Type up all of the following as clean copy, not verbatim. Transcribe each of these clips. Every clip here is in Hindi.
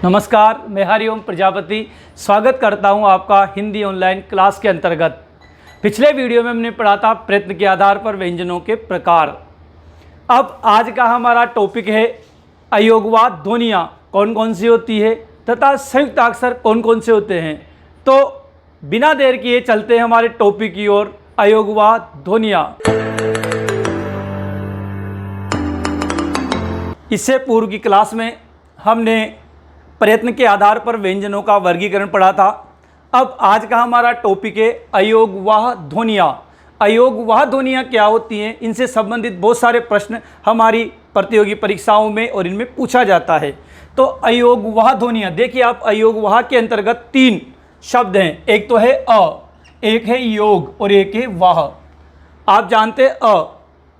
नमस्कार, मैं हरिओम प्रजापति स्वागत करता हूं आपका हिंदी ऑनलाइन क्लास के अंतर्गत। पिछले वीडियो में हमने पढ़ा था प्रयत्न के आधार पर व्यंजनों के प्रकार। अब आज का हमारा टॉपिक है अयोगवाद ध्वनियाँ कौन कौन सी होती है तथा संयुक्त अक्षर कौन कौन से होते हैं। तो बिना देर किए चलते हैं हमारे टॉपिक की ओर, अयोगवाद ध्वनियाँ। इससे पूर्व की क्लास में हमने प्रयत्न के आधार पर व्यंजनों का वर्गीकरण पढ़ा था। अब आज का हमारा टॉपिक है अयोगवाह ध्वनियाँ। अयोगवाह ध्वनियाँ क्या होती हैं, इनसे संबंधित बहुत सारे प्रश्न हमारी प्रतियोगी परीक्षाओं में और इनमें पूछा जाता है। तो अयोगवाह ध्वनियाँ, देखिए आप, अयोगवाह के अंतर्गत 3 शब्द हैं। एक तो है अ, एक है योग और एक है वाह। आप जानते हैं अ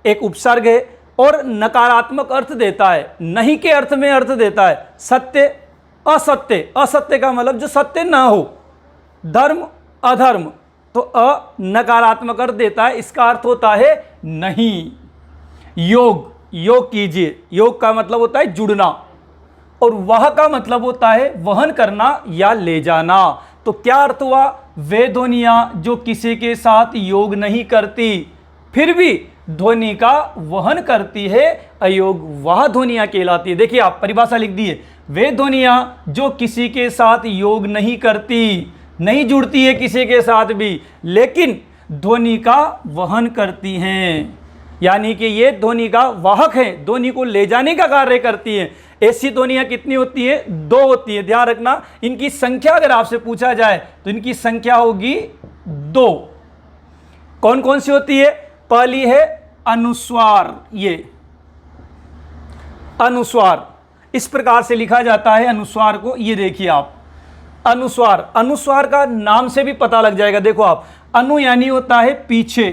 एक उपसर्ग है और नकारात्मक अर्थ देता है, नहीं के अर्थ में अर्थ देता है। सत्य असत्य, असत्य का मतलब जो सत्य ना हो, धर्म अधर्म, तो अ नकारात्मक अर्थ देता है, इसका अर्थ होता है नहीं। योग, योग कीजिए, योग का मतलब होता है जुड़ना, और वह का मतलब होता है वहन करना या ले जाना। तो क्या अर्थ हुआ, वे ध्वनियाँ जो किसी के साथ योग नहीं करती फिर भी ध्वनि का वहन करती है, अयोगवाह ध्वनियाँ कहलाती है। देखिए आप, परिभाषा लिख दी है, वे ध्वनियाँ जो किसी के साथ योग नहीं करती, नहीं जुड़ती है किसी के साथ भी, लेकिन ध्वनि का वहन करती हैं, यानी कि ये ध्वनि का वाहक है, ध्वनि को ले जाने का कार्य करती हैं। ऐसी ध्वनियाँ कितनी होती है? 2 होती है। ध्यान रखना, इनकी संख्या अगर आपसे पूछा जाए तो इनकी संख्या होगी 2। कौन कौन सी होती है? पहली है अनुस्वार। ये अनुस्वार इस प्रकार से लिखा जाता है अनुस्वार को। ये देखिए आप, अनुस्वार, अनुस्वार का नाम से भी पता लग जाएगा। देखो आप, अनु यानी होता है पीछे,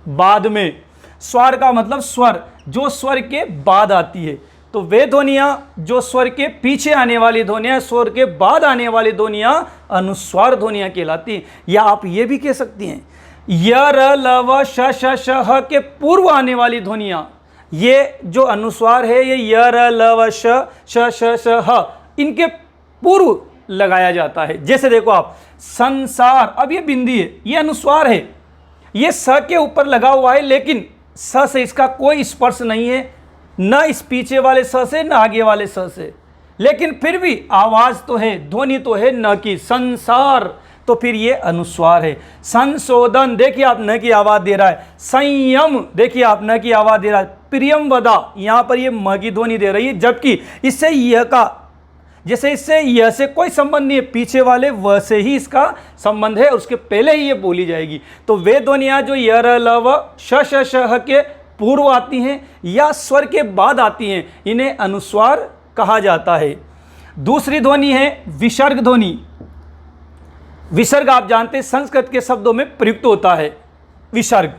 बाद में। स्वर का मतलब स्वर, जो स्वर के बाद आती है। तो वे ध्वनियाँ जो स्वर के पीछे आने वाली ध्वनियाँ, स्वर के बाद आने वाली ध्वनियाँ अनुस्वार ध्वनियाँ कहलाती हैं। या आप ये भी कह सकती हैं, य र ल व श श श ह के पूर्व आने वाली ध्वनियाँ, ये जो अनुस्वार है, ये य र ल व श श श श ह, इनके पूर्व लगाया जाता है। जैसे देखो आप, संसार, अब ये बिंदी है, ये अनुस्वार है, ये स के ऊपर लगा हुआ है, लेकिन स से इसका कोई स्पर्श नहीं है, न इस पीछे वाले स से न आगे वाले स से, लेकिन फिर भी आवाज तो है, ध्वनि तो है न की। संसार, तो फिर ये अनुस्वार है। संशोधन, देखिए आप, न की आवाज दे रहा है। संयम, देखिए आप, न की आवाज दे रहा है। प्रियम वदा, यहां पर ये म की ध्वनि दे रही है, जबकि इससे यह का, जैसे इससे यह से कोई संबंध नहीं है, पीछे वाले व से ही इसका संबंध है, उसके पहले ही ये बोली जाएगी। तो वे ध्वनियाँ जो य र ल व श श श ह के पूर्व आती हैं या स्वर के बाद आती हैं, इन्हें अनुस्वार कहा जाता है। दूसरी ध्वनि है विसर्ग ध्वनि। विसर्ग आप जानते हैं संस्कृत के शब्दों में प्रयुक्त होता है। विसर्ग,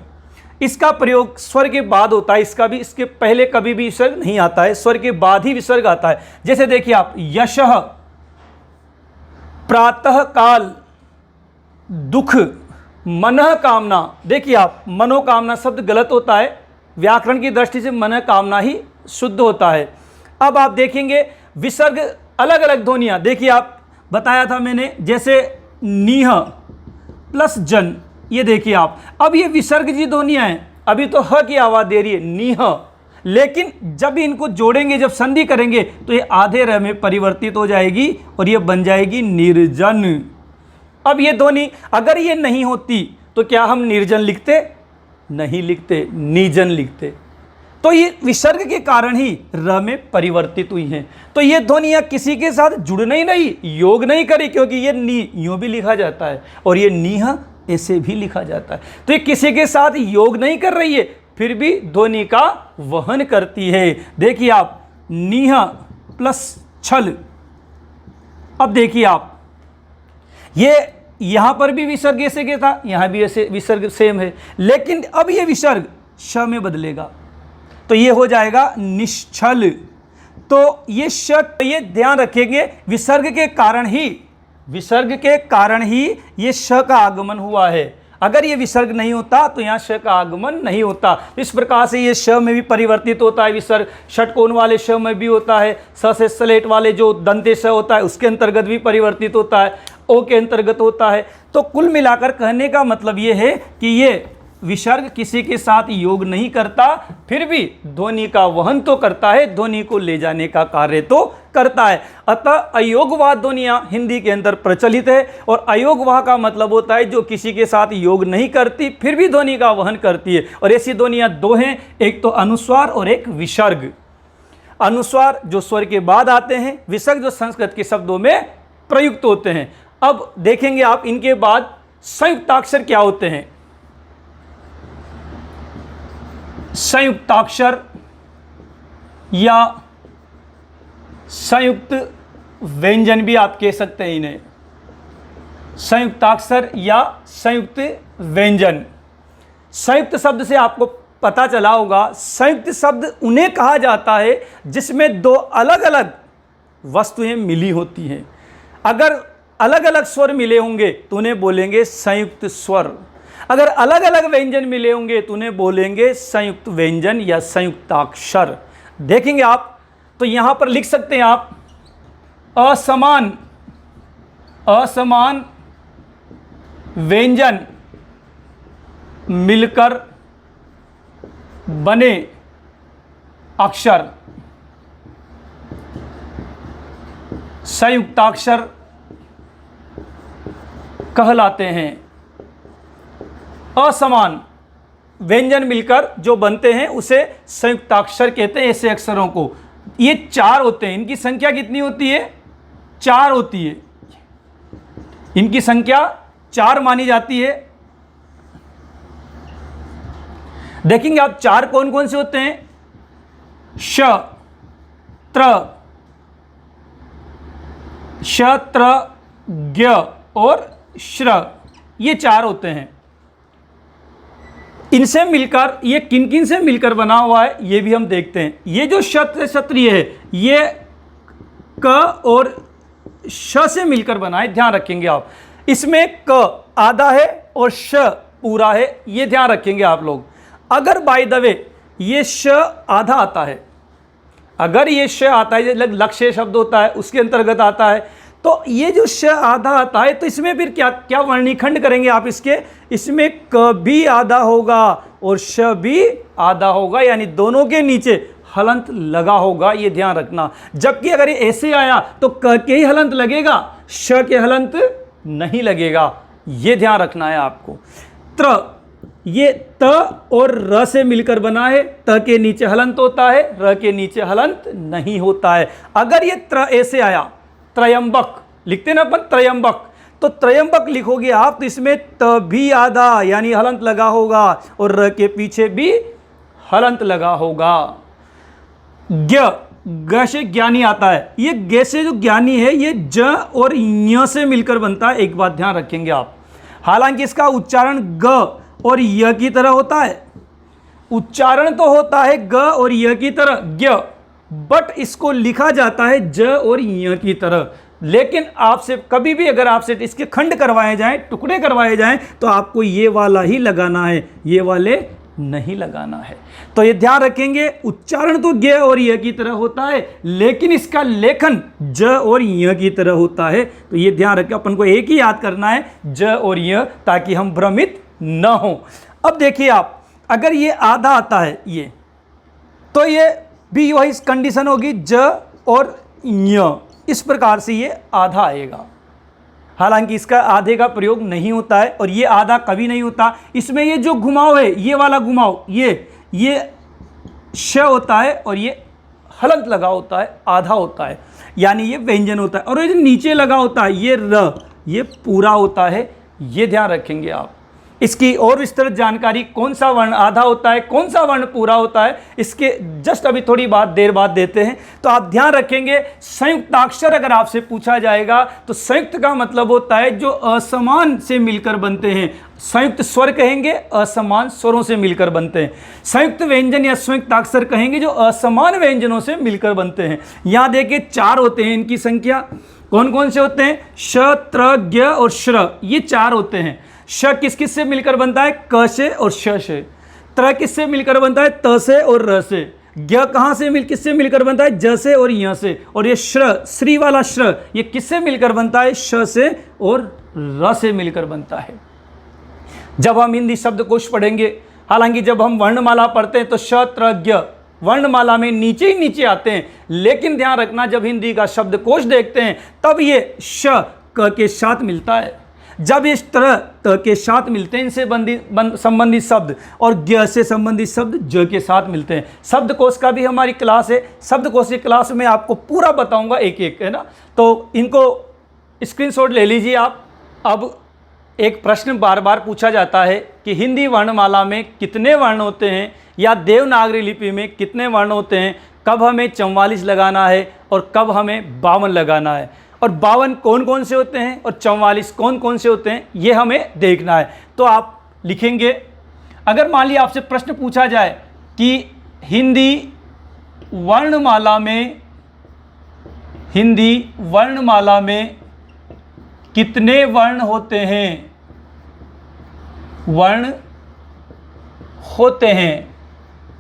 इसका प्रयोग स्वर के बाद होता है, इसका भी, इसके पहले कभी भी विसर्ग नहीं आता है, स्वर के बाद ही विसर्ग आता है। जैसे देखिए आप, यशः, प्रातः काल, दुख, मनः कामना। देखिए आप, मनोकामना शब्द गलत होता है, व्याकरण की दृष्टि से मनः कामना ही शुद्ध होता है। अब आप देखेंगे विसर्ग अलग अलग ध्वनियाँ, देखिए आप, बताया था मैंने, जैसे नीह प्लस जन, ये देखिए आप, अब ये विसर्ग जी ध्वनियाँ हैं, अभी तो ह की आवाज़ दे रही है नीह, लेकिन जब इनको जोड़ेंगे, जब संधि करेंगे, तो ये आधे र में परिवर्तित हो जाएगी और ये बन जाएगी निर्जन। अब ये ध्वनि अगर ये नहीं होती तो क्या हम निर्जन लिखते? नहीं लिखते, निजन लिखते। तो ये विसर्ग के कारण ही र में परिवर्तित हुई हैं। तो ये ध्वनियाँ किसी के साथ जुड़ नहीं रही, योग नहीं करी, क्योंकि ये नी यूँ भी लिखा जाता है और ये नीह ऐसे भी लिखा जाता है। तो ये किसी के साथ योग नहीं कर रही है, फिर भी ध्वनि का वहन करती है। देखिए आप, नीह प्लस छल। अब देखिए आप, ये यहाँ पर भी विसर्ग ऐसे के था, यहाँ भी ऐसे विसर्ग सेम है, लेकिन अब ये विसर्ग श में बदलेगा, तो ये हो जाएगा निश्चल। तो ये श, ये ध्यान रखेंगे, विसर्ग के कारण ही ये श का आगमन हुआ है। अगर ये विसर्ग नहीं होता तो यहाँ श का आगमन नहीं होता। इस प्रकार से ये श में भी परिवर्तित होता है विसर्ग, षटकोण वाले श में भी होता है, स से स्लेट वाले जो दंते स होता है उसके अंतर्गत भी परिवर्तित होता है, ओ के अंतर्गत होता है। तो कुल मिलाकर कहने का मतलब ये है कि ये विसर्ग किसी के साथ योग नहीं करता, फिर भी ध्वनि का वहन तो करता है, ध्वनि को ले जाने का कार्य तो करता है। अतः अयोगवाह ध्वनियाँ हिंदी के अंदर प्रचलित है, और अयोगवाह का मतलब होता है जो किसी के साथ योग नहीं करती फिर भी ध्वनि का वहन करती है। और ऐसी ध्वनियाँ दो हैं, एक तो अनुस्वार और एक विसर्ग। अनुस्वार जो स्वर के बाद आते हैं, विसर्ग जो संस्कृत के शब्दों में प्रयुक्त होते हैं। अब देखेंगे आप इनके बाद संयुक्ताक्षर क्या होते हैं। संयुक्ताक्षर या संयुक्त व्यंजन भी आप कह सकते हैं इन्हें, संयुक्ताक्षर या संयुक्त व्यंजन। संयुक्त शब्द से आपको पता चला होगा, संयुक्त शब्द उन्हें कहा जाता है जिसमें दो अलग अलग वस्तुएं मिली होती हैं। अगर अलग अलग स्वर मिले होंगे तो उन्हें बोलेंगे संयुक्त स्वर, अगर अलग अलग व्यंजन मिले होंगे तो उन्हें बोलेंगे संयुक्त व्यंजन या संयुक्ताक्षर। देखेंगे आप तो यहां पर लिख सकते हैं आप असमान, असमान व्यंजन मिलकर बने अक्षर संयुक्ताक्षर कहलाते हैं। असमान व्यंजन मिलकर जो बनते हैं उसे संयुक्ताक्षर कहते हैं। ऐसे अक्षरों को, ये 4 होते हैं। इनकी संख्या कितनी होती है? 4 होती है। इनकी संख्या 4 मानी जाती है। देखेंगे आप 4 कौन कौन से होते हैं? श, त्र, श, त्र, ज्ञ और श्र, ये 4 होते हैं। इनसे मिलकर ये किन किन से मिलकर बना हुआ है ये भी हम देखते हैं। ये जो क्षत्रिय है ये क और श से मिलकर बना है, ध्यान रखेंगे आप। इसमें क आधा है और श पूरा है, ये ध्यान रखेंगे आप लोग। अगर बाय द वे ये श आधा आता है, अगर ये श आता है, लक्ष्य शब्द होता है उसके अंतर्गत आता है, तो ये जो श आधा आता है तो इसमें फिर क्या क्या वर्णीखंड करेंगे आप इसके? इसमें क भी आधा होगा और श भी आधा होगा, यानी दोनों के नीचे हलंत लगा होगा, ये ध्यान रखना। जबकि अगर ये ऐसे आया तो क के ही हलंत लगेगा, श के हलंत नहीं लगेगा, ये ध्यान रखना है आपको। त्र, ये त और र से मिलकर बना है, त के नीचे हलंत होता है, र के नीचे हलंत नहीं होता है। अगर ये त्र ऐसे आया, त्रयंबक लिखते ना अपन, त्रयंबक, तो त्रयंबक लिखोगे आप तो इसमें त भी आधा यानी हलंत लगा होगा और र के पीछे भी हलंत लगा होगा। ज्ञ, ग से ज्ञानी आता है। ये ग से जो ज्ञानी है ये ज और य से मिलकर बनता है, एक बात ध्यान रखेंगे आप। हालांकि इसका उच्चारण ग और य की तरह होता है, उच्चारण तो होता है ग और य की तरह ज्ञ, बट इसको लिखा जाता है ज और य की तरह। लेकिन आपसे कभी भी अगर आपसे इसके खंड करवाए जाएं, टुकड़े करवाए जाएं, तो आपको ये वाला ही लगाना है, ये वाले नहीं लगाना है। तो ये ध्यान रखेंगे, उच्चारण तो ग और य की तरह होता है लेकिन इसका लेखन ज और य की तरह होता है। तो ये ध्यान रखें, अपन को एक ही याद करना है, ज और य, ताकि हम भ्रमित न हो। अब देखिए आप, अगर ये आधा आता है ये, तो ये भी वही कंडीशन होगी ज और य, इस प्रकार से ये आधा आएगा। हालांकि इसका आधे का प्रयोग नहीं होता है और ये आधा कभी नहीं होता। इसमें ये जो घुमाव है, ये वाला घुमाव, ये श होता है और ये हलंत लगा होता है, आधा होता है, यानी ये व्यंजन होता है। और ये जो नीचे लगा होता है ये र, ये पूरा होता है, ये ध्यान रखेंगे आप। इसकी और विस्तृत जानकारी, कौन सा वर्ण आधा होता है, कौन सा वर्ण पूरा होता है, इसके जस्ट अभी थोड़ी देर बाद देते हैं। तो आप ध्यान रखेंगे, संयुक्ताक्षर अगर आपसे पूछा जाएगा तो संयुक्त का मतलब होता है जो असमान से मिलकर बनते हैं। संयुक्त स्वर कहेंगे असमान स्वरों से मिलकर बनते हैं। संयुक्त व्यंजन या संयुक्ताक्षर कहेंगे जो असमान व्यंजनों से मिलकर बनते हैं। यहाँ देखिए 4 होते हैं, इनकी संख्या कौन कौन से होते हैं? श, त्र, ज्ञ और श्र, ये 4 होते हैं। श किस किस से मिलकर बनता है? क से और श से। त्र किससे मिलकर बनता है? त से और र से। ज्ञ कहाँ से किससे मिलकर बनता है? ज से और य से। और ये श्र, श्री वाला श्र, ये किससे मिलकर बनता है? श से और र से मिलकर बनता है। जब हम हिंदी शब्दकोश पढ़ेंगे, हालांकि जब हम वर्णमाला पढ़ते हैं तो श त्र ज्ञ वर्णमाला में नीचे ही नीचे आते हैं, लेकिन ध्यान रखना जब हिंदी का शब्दकोश देखते हैं तब ये श क के साथ मिलता है। जब इस तरह त के साथ मिलते हैं इनसे संबंधित शब्द, और ज्ञ से संबंधित शब्द ज के साथ मिलते हैं। शब्दकोश का भी हमारी क्लास है, शब्दकोश की क्लास में आपको पूरा बताऊंगा एक एक, है ना। तो इनको स्क्रीनशॉट ले लीजिए आप। अब एक प्रश्न बार बार पूछा जाता है कि हिंदी वर्णमाला में कितने वर्ण होते हैं, या देवनागरी लिपि में कितने वर्ण होते हैं, कब हमें 44 लगाना है और कब हमें 52 लगाना है, और 52 कौन कौन से होते हैं और 44 कौन कौन से होते हैं, ये हमें देखना है। तो आप लिखेंगे, अगर मान लिया आपसे प्रश्न पूछा जाए कि हिंदी वर्णमाला में कितने वर्ण होते हैं,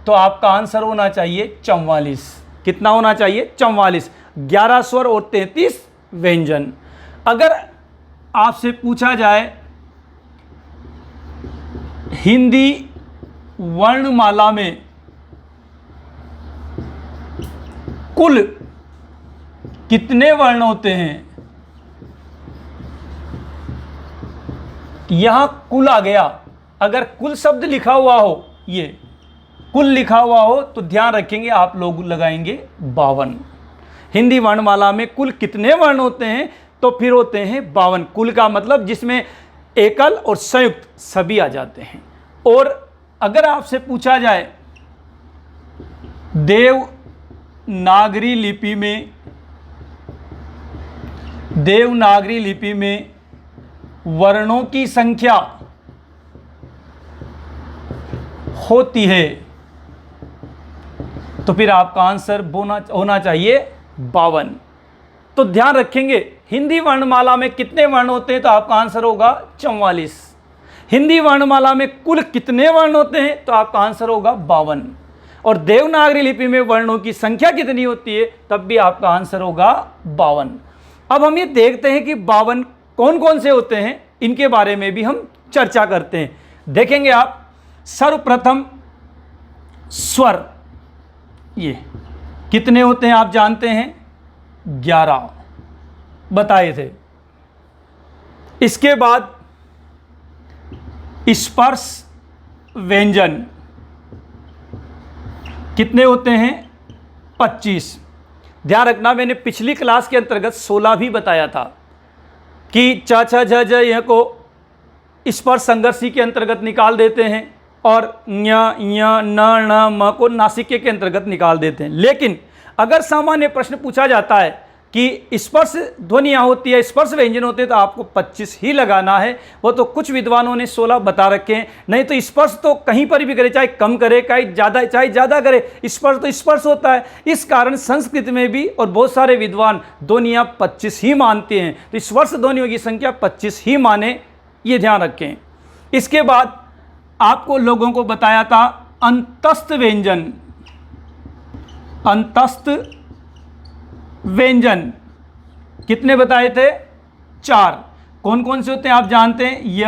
तो आपका आंसर होना चाहिए 44। कितना होना चाहिए? 44। 11 स्वर और 33 व्यंजन। अगर आपसे पूछा जाए हिंदी वर्णमाला में कुल कितने वर्ण होते हैं, यहां कुल आ गया। अगर कुल शब्द लिखा हुआ हो, ये कुल लिखा हुआ हो, तो ध्यान रखेंगे आप लोग लगाएंगे 52। हिंदी वर्णमाला में कुल कितने वर्ण होते हैं, तो फिर होते हैं 52। कुल का मतलब जिसमें एकल और संयुक्त सभी आ जाते हैं। और अगर आपसे पूछा जाए देवनागरी लिपि में वर्णों की संख्या होती है, तो फिर आपका आंसर होना चाहिए 52। तो ध्यान रखेंगे हिंदी वर्णमाला में कितने वर्ण होते हैं, तो आपका आंसर होगा 44। हिंदी वर्णमाला में कुल कितने वर्ण होते हैं, तो आपका आंसर होगा 52। और देवनागरी लिपि में वर्णों की संख्या कितनी होती है, तब भी आपका आंसर होगा 52। अब हम ये देखते हैं कि 52 कौन कौन से होते हैं, इनके बारे में भी हम चर्चा करते हैं। देखेंगे आप, सर्वप्रथम स्वर, ये कितने होते हैं आप जानते हैं? 11 बताए थे। इसके बाद स्पर्श व्यंजन कितने होते हैं? 25। ध्यान रखना, मैंने पिछली क्लास के अंतर्गत 16 भी बताया था कि च छ झ झ यह को स्पर्श संघर्षी के अंतर्गत निकाल देते हैं, और ञ ञ न ण म को नासिके के अंतर्गत निकाल देते हैं। लेकिन अगर सामान्य प्रश्न पूछा जाता है कि स्पर्श ध्वनियाँ होती है, स्पर्श व्यंजन होते हैं, तो आपको 25 ही लगाना है। वो तो कुछ विद्वानों ने 16 बता रखे हैं। नहीं तो स्पर्श तो कहीं पर भी करे, चाहे कम करे चाहे ज़्यादा करे, स्पर्श तो स्पर्श होता है। इस कारण संस्कृत में भी और बहुत सारे विद्वान ध्वनियाँ 25 ही मानते हैं। तो स्पर्श ध्वनियों की संख्या 25 ही माने, ये ध्यान रखें। इसके बाद आपको लोगों को बताया था अंतस्थ व्यंजन। अंतस्थ व्यंजन कितने बताए थे? 4। कौन कौन से होते हैं आप जानते हैं? य,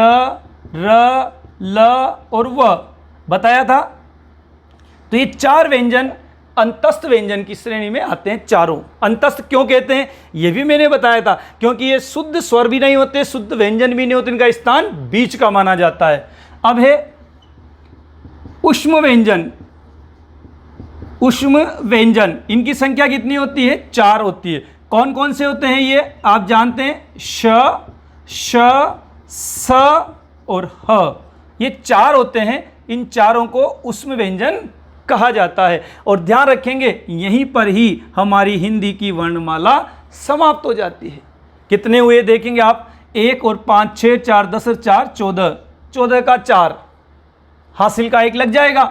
र, ल और व बताया था। तो ये 4 व्यंजन अंतस्थ व्यंजन की श्रेणी में आते हैं। चारों अंतस्थ क्यों कहते हैं, ये भी मैंने बताया था, क्योंकि ये शुद्ध स्वर भी नहीं होते, शुद्ध व्यंजन भी नहीं होते, इनका स्थान बीच का माना जाता है। अब है ऊष्म व्यंजन। ऊष्म व्यंजन, इनकी संख्या कितनी होती है? 4 होती है। कौन कौन से होते हैं ये आप जानते हैं? श, श, स और ह, ये 4 होते हैं। इन चारों को ऊष्म व्यंजन कहा जाता है। और ध्यान रखेंगे यहीं पर ही हमारी हिंदी की वर्णमाला समाप्त हो जाती है। कितने हुए देखेंगे आप? 1 और 5 6 4 10 और 4 14, 14 का 4 हासिल का 1 लग जाएगा,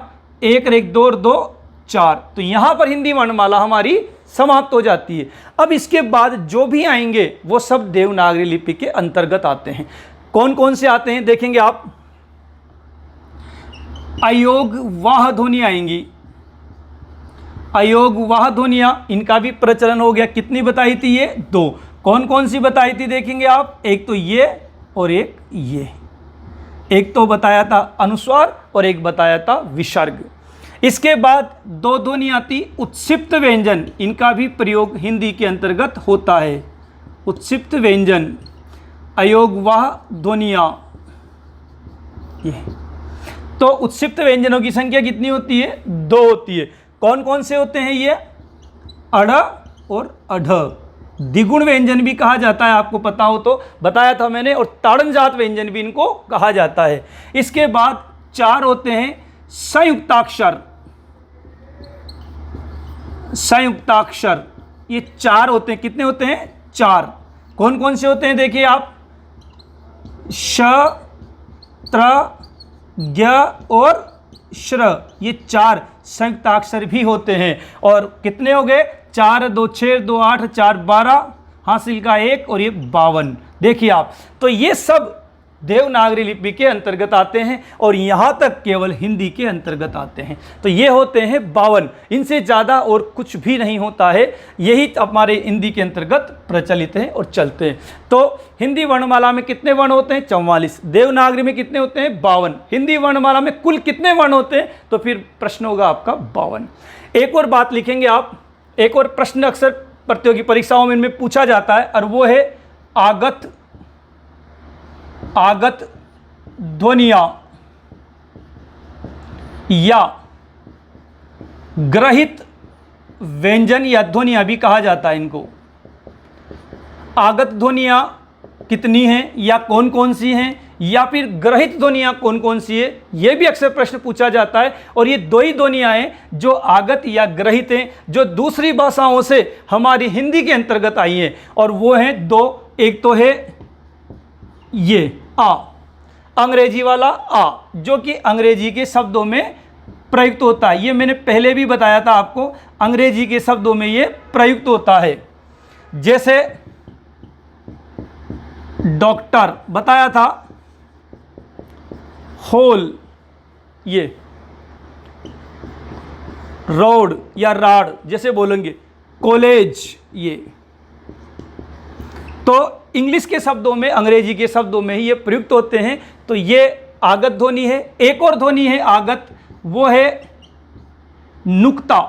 1 और 1 2 और 2 4। तो यहाँ पर हिंदी वर्णमाला हमारी समाप्त हो जाती है। अब इसके बाद जो भी आएंगे वो सब देवनागरी लिपि के अंतर्गत आते हैं। कौन कौन से आते हैं देखेंगे आप। अयोग वाह ध्वनि आएंगी, अयोग वाह ध्वनियां, इनका भी प्रचलन हो गया। कितनी बताई थी ये? 2। कौन कौन सी बताई थी देखेंगे आप। एक तो ये और एक ये, एक तो बताया था अनुस्वार और एक बताया था विसर्ग। इसके बाद 2 ध्वनि आती उत्क्षिप्त व्यंजन, इनका भी प्रयोग हिंदी के अंतर्गत होता है। उत्क्षिप्त व्यंजन, अयोग वाह ध्वनियां, ये तो उत्क्षिप्त व्यंजनों की संख्या कितनी होती है? 2 होती है। कौन कौन से होते हैं ये? अढ़ और अढ़। द्विगुण व्यंजन भी कहा जाता है, आपको पता हो तो बताया था मैंने, और ताड़नजात व्यंजन भी इनको कहा जाता है। इसके बाद 4 होते हैं संयुक्ताक्षर, संयुक्ताक्षर, ये 4 होते हैं। कितने होते हैं? 4। कौन कौन से होते हैं देखिए आप। श, त्र, ज्ञ और श्र, ये 4 संयुक्ताक्षर भी होते हैं। और कितने हो गए? 4, 2, 6, 2, 8, 4, 12, हासिल का 1 और ये 52। देखिए आप, तो ये सब देवनागरी लिपि के अंतर्गत आते हैं और यहाँ तक केवल हिंदी के अंतर्गत आते हैं। तो ये होते हैं 52, इनसे ज़्यादा और कुछ भी नहीं होता है, यही हमारे हिंदी के अंतर्गत प्रचलित हैं और चलते हैं। तो हिंदी वर्णमाला में कितने वर्ण होते हैं? 44। देवनागरी में कितने होते हैं? 52। हिंदी वर्णमाला में कुल कितने वर्ण होते हैं? तो फिर प्रश्न होगा आपका 52। एक और बात लिखेंगे आप, एक और प्रश्न अक्सर प्रतियोगी परीक्षाओं में इनमें पूछा जाता है, और वो है आगत, आगत ध्वनियां या ग्रहित व्यंजन या ध्वनियां भी कहा जाता है इनको। आगत ध्वनियां कितनी हैं या कौन कौन सी हैं, या फिर ग्रहित ध्वनियां कौन कौन सी है, यह भी अक्सर प्रश्न पूछा जाता है। और ये 2 ही ध्वनियां हैं जो आगत या ग्रहित हैं, जो दूसरी भाषाओं से हमारी हिंदी के अंतर्गत आई हैं, और वो हैं 2। एक तो है ये आ, अंग्रेजी वाला आ, जो कि अंग्रेजी के शब्दों में प्रयुक्त होता है। ये मैंने पहले भी बताया था आपको, अंग्रेजी के शब्दों में ये प्रयुक्त होता है। जैसे डॉक्टर बताया था, होल, ये रोड या राड जैसे बोलेंगे, कॉलेज, ये तो इंग्लिश के शब्दों में, अंग्रेजी के शब्दों में ही ये प्रयुक्त होते हैं। तो ये आगत ध्वनि है। एक और ध्वनि है आगत, वो है नुक्ता।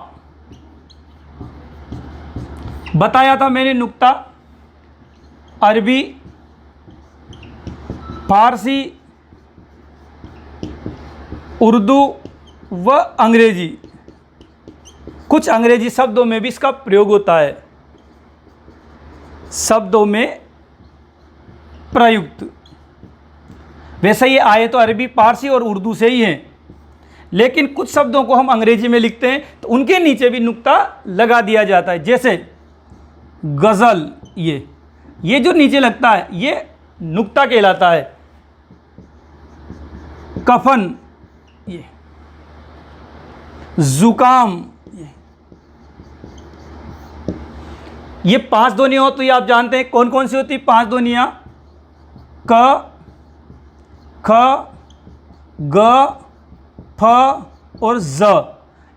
बताया था मैंने नुक्ता अरबी, फारसी, उर्दू व अंग्रेजी, कुछ अंग्रेजी शब्दों में भी इसका प्रयोग होता है, शब्दों में प्रयुक्त। वैसे ये आए तो अरबी, फारसी और उर्दू से ही हैं, लेकिन कुछ शब्दों को हम अंग्रेजी में लिखते हैं तो उनके नीचे भी नुक्ता लगा दिया जाता है। जैसे गज़ल, ये जो नीचे लगता है ये नुक्ता कहलाता है। कफन, ये जुकाम, ये 5 ध्वनियाँ हो तो ये आप जानते हैं कौन कौन सी होती है 5 ध्वनियाँ। क, ख, ग, फ और ज।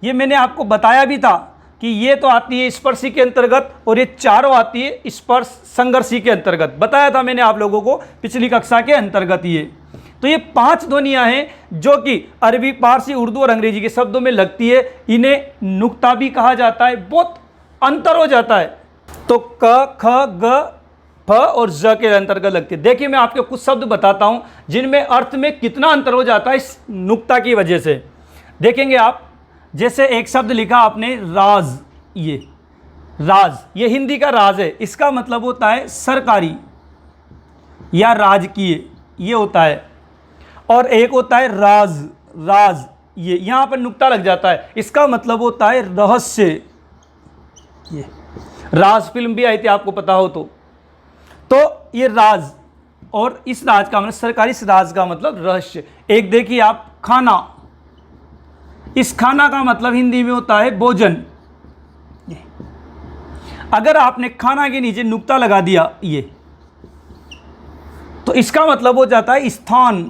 ये मैंने आपको बताया भी था कि ये तो आती है स्पर्शी के अंतर्गत, और ये चारों आती है स्पर्श संघर्षी के अंतर्गत। बताया था मैंने आप लोगों को पिछली कक्षा के अंतर्गत ये। तो ये 5 ध्वनियाँ हैं जो कि अरबी, फारसी, उर्दू और अंग्रेजी के शब्दों में लगती है। इन्हें नुक्ता भी कहा जाता है। बहुत अंतर हो जाता है। तो क, ख, ग, फ और ज के अंतर्गत लगती है। देखिए मैं आपको कुछ शब्द बताता हूं जिनमें अर्थ में कितना अंतर हो जाता है इस नुक्ता की वजह से। देखेंगे आप, जैसे एक शब्द लिखा आपने राज, ये राज, ये हिंदी का राज है, इसका मतलब होता है सरकारी या राजकीय, ये होता है। और एक होता है राज, राज, ये यहाँ पर नुक्ता लग जाता है, इसका मतलब होता है रहस्य। ये राज फिल्म भी आई थी आपको पता हो तो ये राज, और इस राज का मतलब सरकारी, इस राज का मतलब रहस्य। एक देखिए आप खाना, इस खाना का मतलब हिंदी में होता है भोजन। अगर आपने खाना के नीचे नुक्ता लगा दिया ये, तो इसका मतलब हो जाता है स्थान,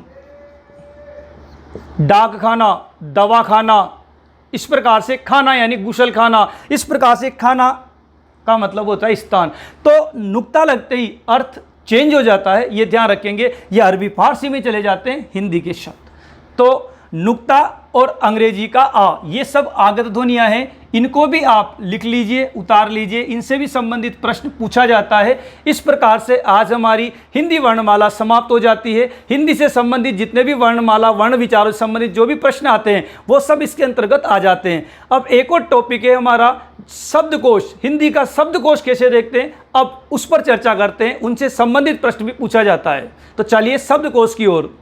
डाक खाना, दवा खाना, इस प्रकार से खाना यानी गुसल खाना, इस प्रकार से खाना का मतलब होता है स्थान। तो नुक्ता लगते ही अर्थ चेंज हो जाता है, ये ध्यान रखेंगे। ये अरबी फारसी में चले जाते हैं हिंदी के शब्द। तो नुक्ता और अंग्रेजी का आ, ये सब आगत ध्वनियाँ हैं, इनको भी आप लिख लीजिए, उतार लीजिए, इनसे भी संबंधित प्रश्न पूछा जाता है। इस प्रकार से आज हमारी हिंदी वर्णमाला समाप्त हो जाती है। हिंदी से संबंधित जितने भी वर्णमाला, वर्ण विचारों से संबंधित जो भी प्रश्न आते हैं वो सब इसके अंतर्गत आ जाते हैं। अब एक और टॉपिक है हमारा शब्दकोश, हिंदी का शब्दकोश कैसे देखते हैं, अब उस पर चर्चा करते हैं, उनसे संबंधित प्रश्न भी पूछा जाता है। तो चलिए शब्दकोश की ओर।